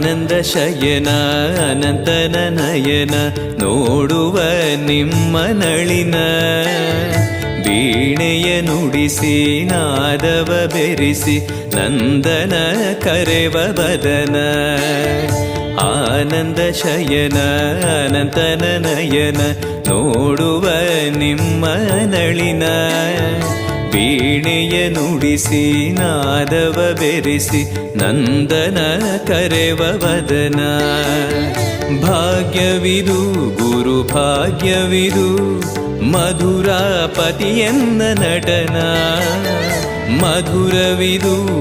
ಆನಂದ ಶಯನ ಅನಂತನ ನಯನ ನೋಡುವ ನಿಮ್ಮ ನಳಿನ ವೀಣೆಯ ನುಡಿಸಿ ನಾದವ ಬೆರೆಸಿ ನಂದನ ಕರೆವ ಬದನ ಆನಂದ ಶಯನ ಅನಂತನ ನಯನ ನೋಡುವ ನಿಮ್ಮ ನಳಿನ ವೀಣೆಯ ನುಡಿಸಿ ನಾದವ ಬೆರೆಸಿ ನಂದನ ಕರೆವ ವದನ ಭಾಗ್ಯವಿದು ಗುರು ಭಾಗ್ಯವಿದು ಮಧುರಾಪತಿಯನ್ನ ನಟನ ಮಧುರವಿದು